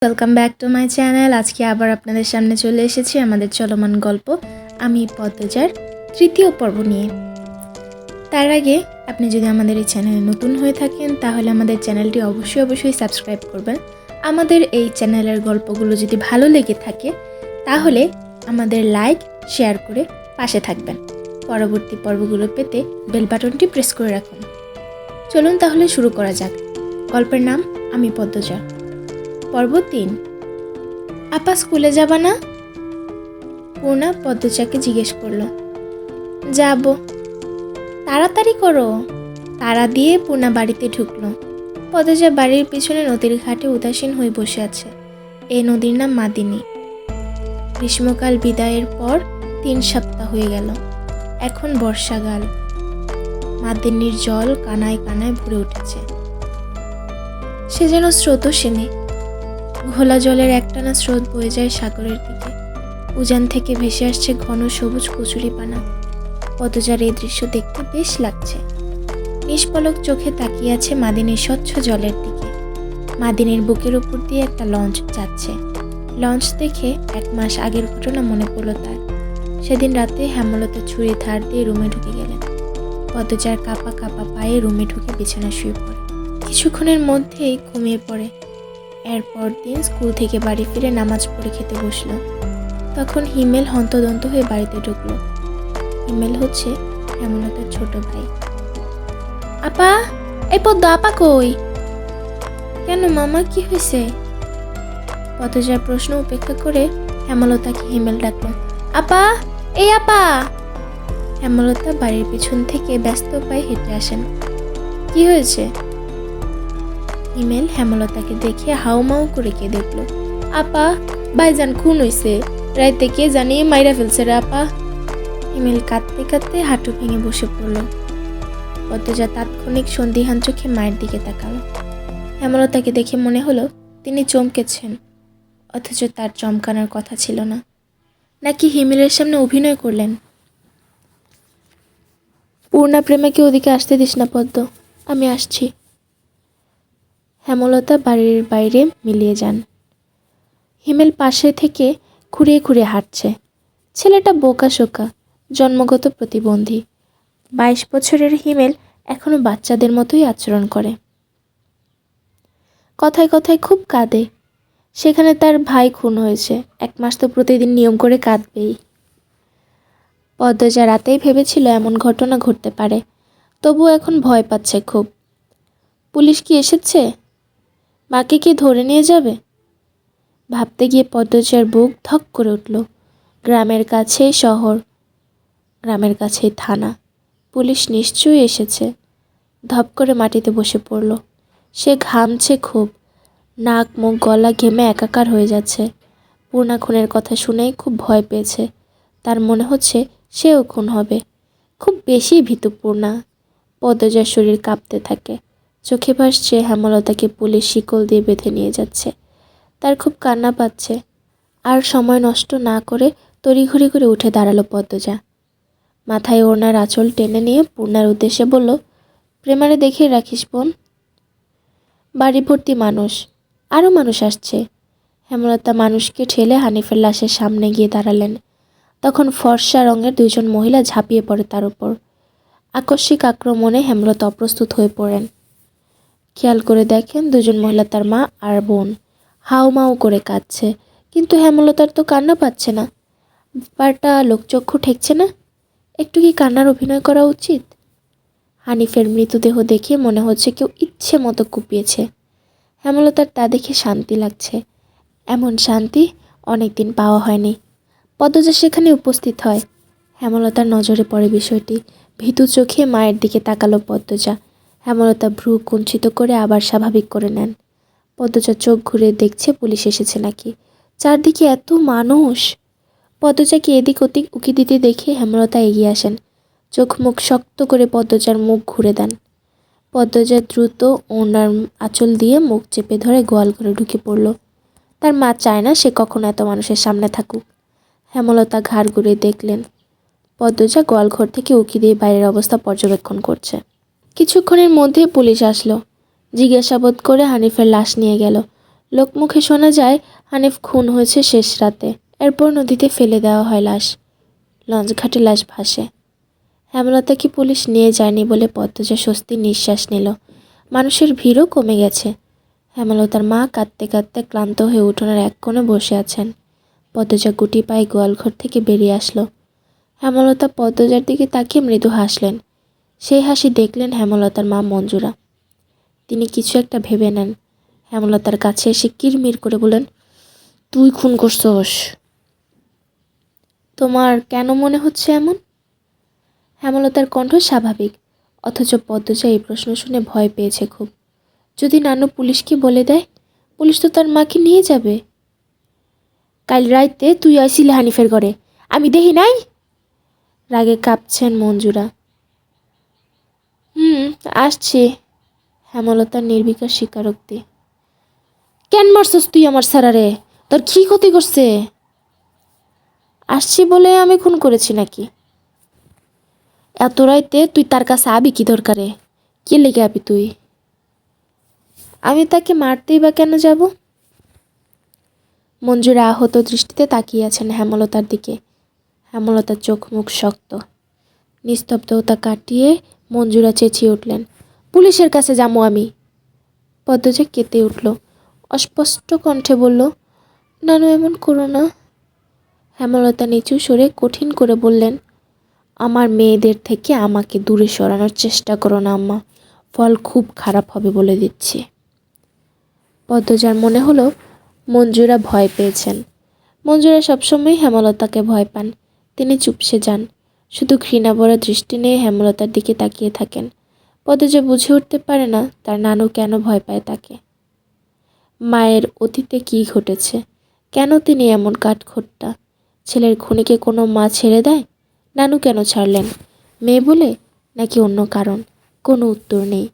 Welcome back to my channel. আজকে আবার আপনাদের সামনে চলে এসেছি আমাদের চলমান গল্প আমি পদ্মজার তৃতীয় পর্ব নিয়ে। তার আগে আপনি যদি আমাদের এই চ্যানেলে নতুন হয়ে থাকেন তাহলে আমাদের চ্যানেলটি অবশ্যই সাবস্ক্রাইব করবেন। আমাদের এই চ্যানেলের গল্পগুলো যদি ভালো লেগে থাকে তাহলে আমাদের লাইক শেয়ার করে পাশে থাকবেন। পরবর্তী পর্বগুলো পেতে বেল বাটনটি প্রেস করে রাখুন। চলুন তাহলে শুরু করা যাক। গল্পের নাম আমি পদ্মজা, পর্ব 3। আপা স্কুলে যাবা না? পূর্ণা পদ্মজাকে জিজ্ঞেস করলো। যাব। তাড়াতাড়ি করো। তাড়া দিয়ে পূর্ণা বাড়িতে ঢুকলো। পদ্মজা বাড়ির পিছনে নদীর ঘাটে উদাসীন হয়ে বসে আছে। এই নদীর নাম মাদিনী। গ্রীষ্মকাল বিদায়ের পর 3 সপ্তাহ হয়ে গেল। এখন বর্ষাকাল। মাদিনীর জল কানায় কানায় ভরে উঠেছে। সে যেন স্রোতস্বিনী। ঘোলা জলের একটানা স্রোত বয়ে যায় সাগরের দিকে। উজান থেকে ভেসে আসছে ঘন সবুজ কচুরিপানা। পদ্মজার এই দৃশ্য দেখতে বেশ লাগছে। নিষ্পলক চোখে তাকিয়ে আছে মাদিনীর স্বচ্ছ জলের দিকে। মাদিনীর বুকের উপর দিয়ে একটা লঞ্চ যাচ্ছে। লঞ্চ দেখে 1 মাস আগের ঘটনা মনে পড়ল তার। সেদিন রাতে হেমলতা ছুরি ধার দিয়ে রুমে ঢুকে গেলেন। পদ্মজার কাঁপা কাঁপা পায়ে রুমে ঢুকে বিছানায় শুয়ে পড়ে। কিছুক্ষণের মধ্যেই ঘুমিয়ে পড়ে। এরপর দিন স্কুল থেকে বাড়ি ফিরে নামাজ পড়ে খেতে বসলো। তখন হিমেল হন্তদন্ত হয়ে বাড়িতে ঢুকলো। হিমেল হচ্ছে হেমলতার ছোট ভাই। আপা, এই পদ্ম আপা কই? কেন মামা, কি হয়েছে? পদ্মজার প্রশ্ন উপেক্ষা করে হেমলতাকে হিমেল ডাকলো। আপা, এই আপা। হেমলতা বাড়ির পিছন থেকে ব্যস্ত পায়ে হেঁটে আসেন। কি হয়েছে? হিমেল হেমলতাকে দেখে হাউমাউ করে কে দেখলো। আপা, ভাইজান খুন হইছে, রাইতে কে জানিয়ে মাইরা ফেলছে রে আপা। হিমেল কাঁদতে কাঁদতে হাঁটু ভেঙে বসে পড়ল। পদ্মজা তাৎক্ষণিক সন্দিহান চোখে মায়ের দিকে তাকালো। হেমলতাকে দেখে মনে হলো তিনি চমকেছেন, অথচ তার চমকানোর কথা ছিল না। নাকি হিমেলের সামনে অভিনয় করলেন? পূর্ণা প্রেমাকে ওদিকে আসতে দিস না পদ্ম, আমি আসছি। হেমলতা বাড়ির বাইরে মিলিয়ে যান। হিমেল পাশে থেকে খুঁড়িয়ে খুঁড়িয়ে হাঁটছে। ছেলেটা বোকাশোকা, জন্মগত প্রতিবন্ধী। 22 বছরের হিমেল এখনো বাচ্চাদের মতোই আচরণ করে। কথায় কথায় খুব কাঁদে। সেখানে তার ভাই খুন হয়েছে, 1 মাস তো প্রতিদিন নিয়ম করে কাঁদবেই। পদ্মজা রাতেই ভেবেছিল এমন ঘটনা ঘটতে পারে, তবুও এখন ভয় পাচ্ছে খুব। পুলিশ কি এসেছে? মাকে কি ধরে নিয়ে যাবে? ভাবতে গিয়ে পদ্মজার বুক ধক করে উঠল। গ্রামের কাছেই শহর, গ্রামের কাছেই থানা, পুলিশ নিশ্চয়ই এসেছে। ধপ করে মাটিতে বসে পড়ল। সে ঘামছে খুব, নাক মুখ গলা ঘেমে একাকার হয়ে যাচ্ছে। পূর্ণা খুনের কথা শুনেই খুব ভয় পেয়েছে। তার মনে হচ্ছে সেও খুন হবে। খুব বেশি ভীতু পূর্ণা। পদ্মজার শরীর কাঁপতে থাকে। চোখে ভাসছে হেমলতাকে পুলিশ শিকল দিয়ে বেঁধে নিয়ে যাচ্ছে। তার খুব কান্না পাচ্ছে। আর সময় নষ্ট না করে তড়িঘড়ি করে উঠে দাঁড়ালো পদ্মজা। মাথায় ওড়নার আঁচল টেনে নিয়ে পূর্ণার উদ্দেশ্যে বলল, প্রেমারে দেখিয়ে রাখিস বোন। বাড়ি ভর্তি মানুষ, আরও মানুষ আসছে। হেমলতা মানুষকে ঠেলে হানিফের লাশের সামনে গিয়ে দাঁড়ালেন। তখন ফর্সা রঙের 2 জন মহিলা ঝাঁপিয়ে পড়ে তার উপর। আকস্মিক আক্রমণে হেমলতা অপ্রস্তুত হয়ে পড়েন। খেয়াল করে দেখেন 2 জন মহিলা তার মা আর বোন। হাউমাউ করে কাঁদছে, কিন্তু হেমলতার তো কান্না পাচ্ছে না। ব্যাপারটা লোকচক্ষু ঠেকছে না। একটু কি কান্নার অভিনয় করা উচিত? হানিফের মৃতদেহ দেখে মনে হচ্ছে কেউ ইচ্ছে মতো কুপিয়েছে। হেমলতার তা দেখে শান্তি লাগছে। এমন শান্তি অনেকদিন পাওয়া হয়নি। পদ্মজা সেখানে উপস্থিত হয়। হেমলতার নজরে পড়ে বিষয়টি। ভীতু চোখে মায়ের দিকে তাকালো পদ্মজা। হেমলতা ভ্রু কুঞ্চিত করে আবার স্বাভাবিক করে নেন। পদ্মজা চোখ ঘুরে দেখছে পুলিশ এসেছে নাকি। চারদিকে এত মানুষ। পদ্মজাকে এদিক ওদিক উকি দিতে দেখে হেমলতা এগিয়ে আসেন। চোখ মুখ শক্ত করে পদ্মজার মুখ ঘুরে দেন। পদ্মজা দ্রুত ওনার আঁচল দিয়ে মুখ চেপে ধরে গোয়াল ঘরে ঢুকে পড়ল। তার মা চায় না সে কখনো এত মানুষের সামনে থাকুক। হেমলতা ঘাড় ঘুরে দেখলেন পদ্মজা গোয়ালঘর থেকে উকি দিয়ে বাইরের অবস্থা পর্যবেক্ষণ করছে। কিছুক্ষণের মধ্যে পুলিশ আসলো। জিজ্ঞাসাবাদ করে হানিফের লাশ নিয়ে গেল। লোকমুখে শোনা যায় হানিফ খুন হয়েছে শেষ রাতে, এরপর নদীতে ফেলে দেওয়া হয় লাশ। লঞ্চঘাটে লাশ ভাসে। হেমলতাকে পুলিশ নিয়ে যায়নি বলে পদ্মজা স্বস্তির নিঃশ্বাস নিল। মানুষের ভিড়ও কমে গেছে। হেমলতার মা কাঁদতে কাঁদতে ক্লান্ত হয়ে উঠোনের এক কোণে বসে আছেন। পদ্মজা গুটি পায়ে গোয়ালঘর থেকে বেরিয়ে আসলো। হেমলতা পদ্মজার দিকে তাকিয়ে মৃদু হাসলেন। সেই হাসি দেখলেন হেমলতার মা মঞ্জুরা। তিনি কিছু একটা ভেবে নেন। হেমলতার কাছে এসে কিরমির করে বলেন, তুই খুন করছস? তোমার কেন মনে হচ্ছে এমন? হেমলতার কণ্ঠ স্বাভাবিক, অথচ পদ্মজা এই প্রশ্ন শুনে ভয় পেয়েছে খুব। যদি নানু পুলিশকে বলে দেয়? পুলিশ তো তার মাকে নিয়ে যাবে। কাল রাইতে তুই আইছিলি হানিফের ঘরে, আমি দেখি নাই? রাগে কাঁপছেন মঞ্জুরা। আসছি। হেমলতার নির্বিকার স্বীকারোক্তি। কেন মারছস তুই আমার সারারে? তোর কি ক্ষতি করছে? আসছি বলে আমি খুন করেছি নাকি? এত রাইতে তুই তার কাছে আবি কি দরকারে? কে লেগে আবি তুই? আমি তাকে মারতেই বা কেন যাব? মঞ্জুরা আহত দৃষ্টিতে তাকিয়ে আছেন হেমলতার দিকে। হেমলতার চোখ মুখ শক্ত। নিস্তব্ধতা কাটিয়ে মঞ্জুরা চেঁচিয়ে উঠলেন, পুলিশের কাছে যাবো আমি। পদ্মজা কেঁদে উঠল। অস্পষ্ট কণ্ঠে বলল, নানু এমন করো না। হেমলতা নিচু সরে কঠিন করে বললেন, আমার মেয়েদের থেকে আমাকে দূরে সরানোর চেষ্টা করো না আম্মা, ফল খুব খারাপ হবে বলে দিচ্ছি। পদ্মজার মনে হলো মঞ্জুরা ভয় পেয়েছেন। মঞ্জুরা সবসময় হেমলতাকে ভয় পান। তিনি চুপসে যান, শুধু ঘৃণাভরা দৃষ্টি নিয়ে হেমলতার দিকে তাকিয়ে থাকেন। পদ্মজা বুঝে উঠতে পারে না তার নানু কেন ভয় পায় তাকে। মায়ের অতীতে কি ঘটেছে? কেন তিনি এমন কাঠখোট্টা? ছেলের খুনিকে কোনো মা ছেড়ে দেয়? নানু কেন ছাড়লেন? মেয়ে বলে, নাকি অন্য কারণ? কোনো উত্তর নেই।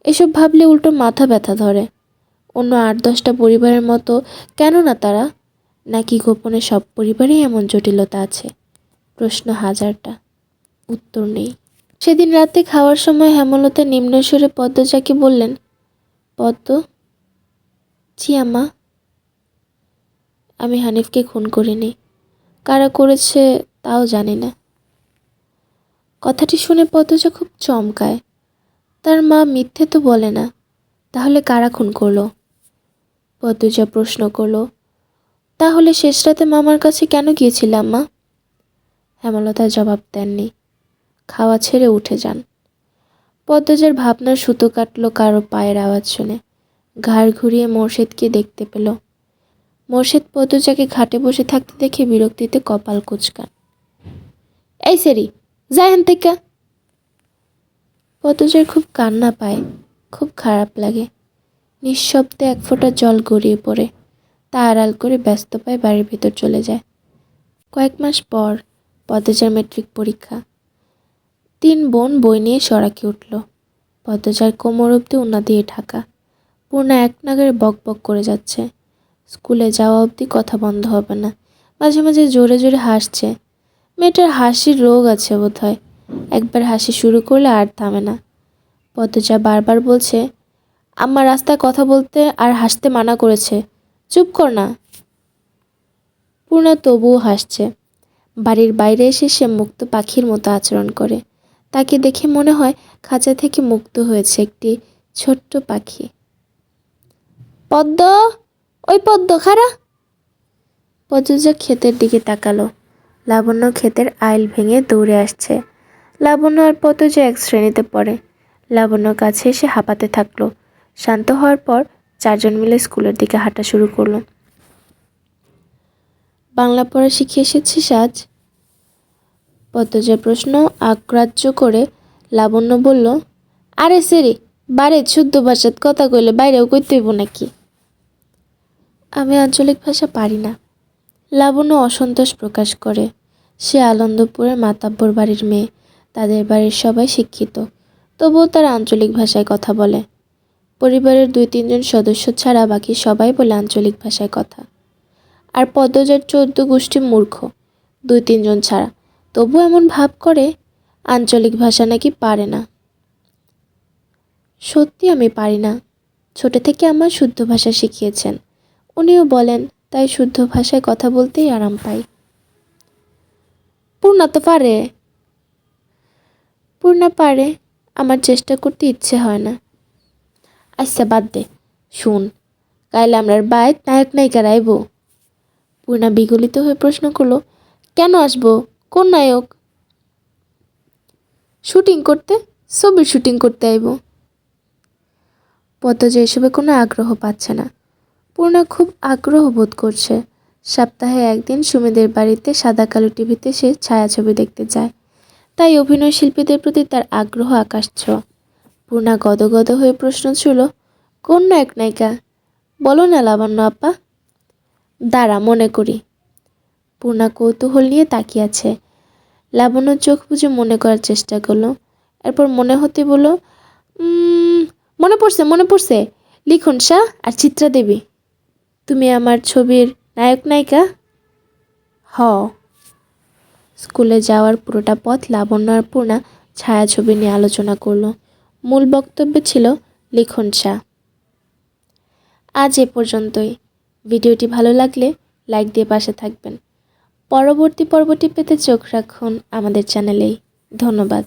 এসব ভাবলে উল্টো মাথা ব্যথা ধরে। অন্য 8-10টা পরিবারের মতো কেন না তারা? নাকি গোপনে সব পরিবারেই এমন জটিলতা আছে? প্রশ্ন হাজারটা, উত্তর নেই। সেদিন রাতে খাওয়ার সময় হেমলতা নিম্নস্বরে পদ্মজাকে বললেন, পদ্ম। জি আম্মা। আমি হানিফকে খুন করিনি। কারা করেছে তাও জানি না। কথাটি শুনে পদ্মজা খুব চমকায়। তার মা মিথ্যে তো বলে না, তাহলে কারা খুন করলো? পদ্মজা প্রশ্ন করলো, তাহলে শেষ রাতে মামার কাছে কেন গিয়েছিলাম মা? হেমলতা জবাব দেননি। খাওয়া ছেড়ে উঠে যান। পদ্মজার ভাবনার সুতো কাটল কারো পায়ের আওয়াজ শুনে। ঘাড় ঘুরিয়ে মোর্শেদকে দেখতে পেল। মোর্শেদ পদ্মজাকে ঘাটে বসে থাকতে দেখে বিরক্তিতে কপাল কুঁচকান। এই সেরি, যায় হেন থেকে। পদ্মজার খুব কান্না পায়, খুব খারাপ লাগে। নিঃশব্দে এক ফোঁটা জল গড়িয়ে পড়ে। তা আড়াল করে ব্যস্ত পায়ে বাড়ির ভেতর চলে যায়। কয়েক মাস পর পদ্মজার মেট্রিক পরীক্ষা। 3 বোন বই নিয়ে সড়কে উঠল। পদ্মজার কোমর অবধি ওড়না দিয়ে ঢাকা। পূর্ণা এক নাগারে বক বক করে যাচ্ছে। স্কুলে যাওয়া অবধি কথা বন্ধ হবে না। মাঝে মাঝে জোরে জোরে হাসছে। মেয়েটার হাসির রোগ আছে বোধহয়। একবার হাসি শুরু করলে আর থামে না। পদ্মজা বারবার বলছে, আম্মা রাস্তায় কথা বলতে আর হাসতে মানা করেছে, চুপ কর না। পূর্ণা তবুও হাসছে। বাড়ির বাইরে এসে সে মুক্ত পাখির মতো আচরণ করে। তাকে দেখে মনে হয় খাঁচা থেকে মুক্ত হয়েছে একটি ছোট্ট পাখি। পদ্ম, ওই পদ্ম খারা। পদ্মজা ক্ষেতের দিকে তাকালো। লাবণ্য ক্ষেতের আইল ভেঙে দৌড়ে আসছে। লাবণ্য আর পদ্মজা এক শ্রেণীতে পড়ে। লাবণ্য কাছে এসে হাঁপাতে থাকলো। শান্ত হওয়ার পর 4 জন মিলে স্কুলের দিকে হাঁটা শুরু করলো। বাংলা পড়া শিখে এসেছিস আজ? পদ্মজার প্রশ্ন আগ্রাহ্য করে লাবণ্য বলল, আরে সেরি, বারে শুদ্ধ ভাষাত কথা কইলে বাইরেও কইতে হইব নাকি? আমি আঞ্চলিক ভাষা পারি না। লাবণ্য অসন্তোষ প্রকাশ করে। সে আনন্দপুরের মাতাব্বর বাড়ির মেয়ে। তাদের বাড়ির সবাই শিক্ষিত, তবুও তারা আঞ্চলিক ভাষায় কথা বলে। পরিবারের 2-3 জন সদস্য ছাড়া বাকি সবাই বলে আঞ্চলিক ভাষায় কথা। আর পদ্মজার 14 গোষ্ঠী মূর্খ, 2-3 জন ছাড়া, তবু এমন ভাব করে আঞ্চলিক ভাষা নাকি পারে না। সত্যি আমি পারি না। ছোট থেকে আমার শুদ্ধ ভাষা শিখিয়েছেন। উনিও বলেন, তাই শুদ্ধ ভাষায় কথা বলতেই আরাম পাই। পূর্ণা তো পারে। পূর্ণা পারে, আমার চেষ্টা করতে ইচ্ছে হয় না। আচ্ছা বাদ দে, শুন, কাইলে আমরার বাইত নায়ক নায়িকার আইব। পূর্ণা বিগলিত হয়ে প্রশ্ন করলো, কেন আসবো? কোন নায়ক? শুটিং করতে, ছবির শুটিং করতে আইব। পদ্মজা এসবে কোনো আগ্রহ পাচ্ছে না। পূর্ণা খুব আগ্রহ বোধ করছে। সপ্তাহে একদিন সুমিদের বাড়িতে সাদা কালো টিভিতে সে ছায়াছবি দেখতে যায়, তাই অভিনয় শিল্পীদের প্রতি তার আগ্রহ আকাশ ছোঁয়া। পূর্ণা গদগদ হয়ে প্রশ্ন ছিল, কোন নায়ক নায়িকা? বলো না লাবণ্য আপা। দাঁড়া মনে করি। পূর্ণা কৌতূহল নিয়ে তাকিয়ে আছে। লাবণ্য চোখ বুজে মনে করার চেষ্টা করলো। এরপর মনে হতে বলল, মনে পড়ছে, লিখন শাহ আর চিত্রা দেবী। তুমি আমার ছবির নায়ক নায়িকা? হ। স্কুলে যাওয়ার পুরোটা পথ লাবণ্য আর পূর্ণা ছায়াছবি নিয়ে আলোচনা করলো। মূল বক্তব্য ছিল লিখন শাহ। আজ এ পর্যন্তই। ভিডিওটি ভালো লাগলে লাইক দিয়ে পাশে থাকবেন। পরবর্তী পর্বটি পেতে চোখ রাখুন আমাদের চ্যানেলেই। ধন্যবাদ।